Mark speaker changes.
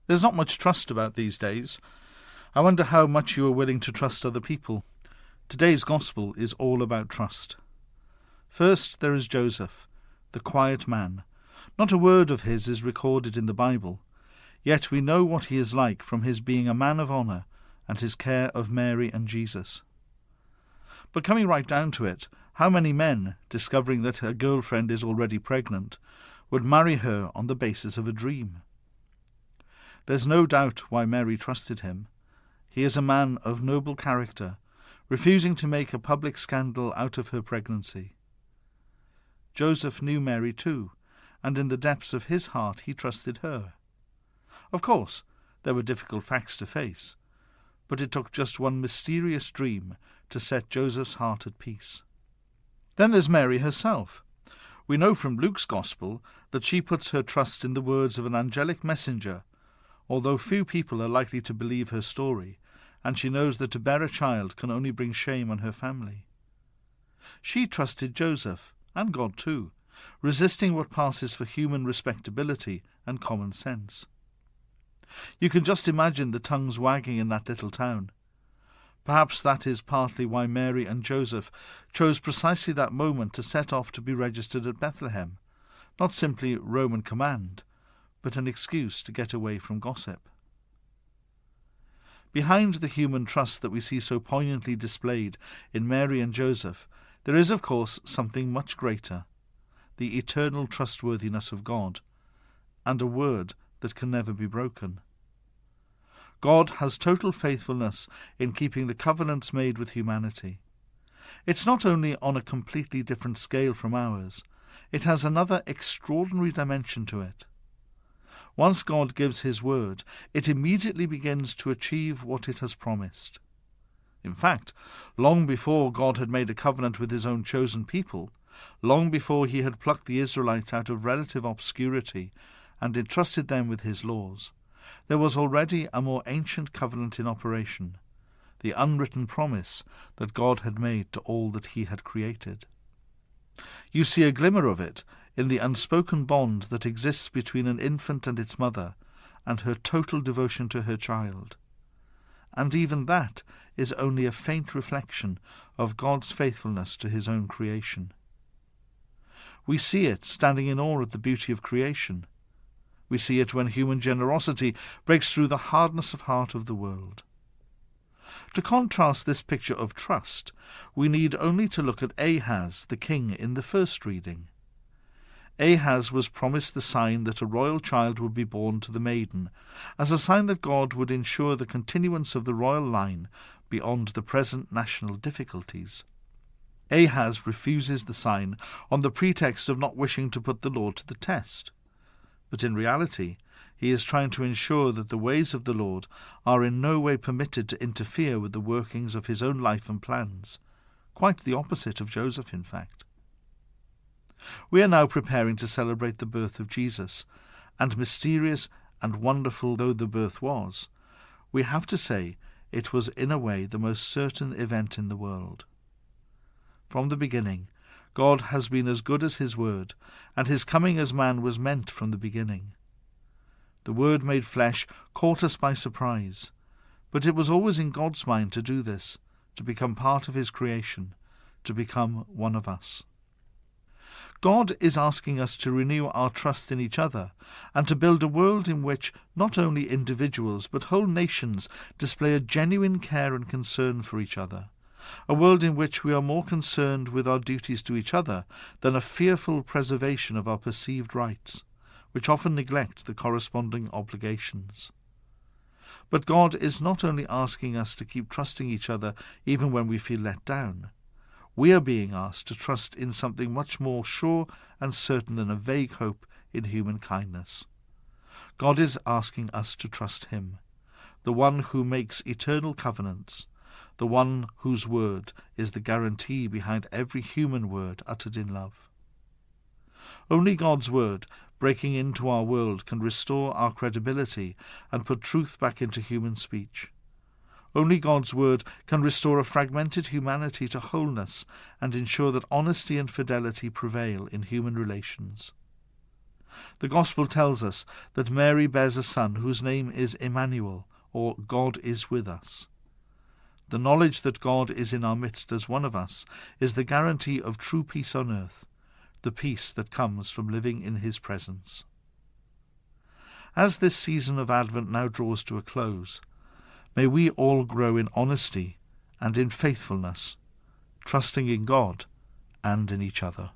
Speaker 1: There's not much trust about these days. I wonder how much you are willing to trust other people. Today's gospel is all about trust. First, there is Joseph, the quiet man. Not a word of his is recorded in the Bible, yet we know what he is like from his being a man of honour and his care of Mary and Jesus. But coming right down to it, how many men, discovering that a girlfriend is already pregnant, would marry her on the basis of a dream? There's no doubt why Mary trusted him. He is a man of noble character, refusing to make a public scandal out of her pregnancy. Joseph knew Mary too, and in the depths of his heart he trusted her. Of course, there were difficult facts to face, but it took just one mysterious dream to set Joseph's heart at peace. Then there's Mary herself. We know from Luke's Gospel that she puts her trust in the words of an angelic messenger, although few people are likely to believe her story, and she knows that to bear a child can only bring shame on her family. She trusted Joseph, and God too, resisting what passes for human respectability and common sense. You can just imagine the tongues wagging in that little town. Perhaps that is partly why Mary and Joseph chose precisely that moment to set off to be registered at Bethlehem, not simply Roman command, but an excuse to get away from gossip. Behind the human trust that we see so poignantly displayed in Mary and Joseph, there is, of course, something much greater, the eternal trustworthiness of God, and a word that can never be broken. God has total faithfulness in keeping the covenants made with humanity. It's not only on a completely different scale from ours, it has another extraordinary dimension to it. Once God gives his word, it immediately begins to achieve what it has promised. In fact, long before God had made a covenant with his own chosen people, long before he had plucked the Israelites out of relative obscurity and entrusted them with his laws, there was already a more ancient covenant in operation, the unwritten promise that God had made to all that he had created. You see a glimmer of it in the unspoken bond that exists between an infant and its mother, and her total devotion to her child. And even that is only a faint reflection of God's faithfulness to his own creation. We see it standing in awe at the beauty of creation. We see it when human generosity breaks through the hardness of heart of the world. To contrast this picture of trust, we need only to look at Ahaz, the king, in the first reading. Ahaz was promised the sign that a royal child would be born to the maiden, as a sign that God would ensure the continuance of the royal line beyond the present national difficulties. Ahaz refuses the sign on the pretext of not wishing to put the Lord to the test. But in reality, he is trying to ensure that the ways of the Lord are in no way permitted to interfere with the workings of his own life and plans. Quite the opposite of Joseph, in fact. We are now preparing to celebrate the birth of Jesus, and mysterious and wonderful though the birth was, we have to say it was in a way the most certain event in the world. From the beginning, God has been as good as his word, and his coming as man was meant from the beginning. The Word made flesh caught us by surprise, but it was always in God's mind to do this, to become part of his creation, to become one of us. God is asking us to renew our trust in each other and to build a world in which not only individuals but whole nations display a genuine care and concern for each other, a world in which we are more concerned with our duties to each other than a fearful preservation of our perceived rights, which often neglect the corresponding obligations. But God is not only asking us to keep trusting each other even when we feel let down. We are being asked to trust in something much more sure and certain than a vague hope in human kindness. God is asking us to trust him, the one who makes eternal covenants, the one whose word is the guarantee behind every human word uttered in love. Only God's word, breaking into our world, can restore our credibility and put truth back into human speech. Only God's word can restore a fragmented humanity to wholeness and ensure that honesty and fidelity prevail in human relations. The Gospel tells us that Mary bears a son whose name is Emmanuel, or God is with us. The knowledge that God is in our midst as one of us is the guarantee of true peace on earth, the peace that comes from living in his presence. As this season of Advent now draws to a close, may we all grow in honesty and in faithfulness, trusting in God and in each other.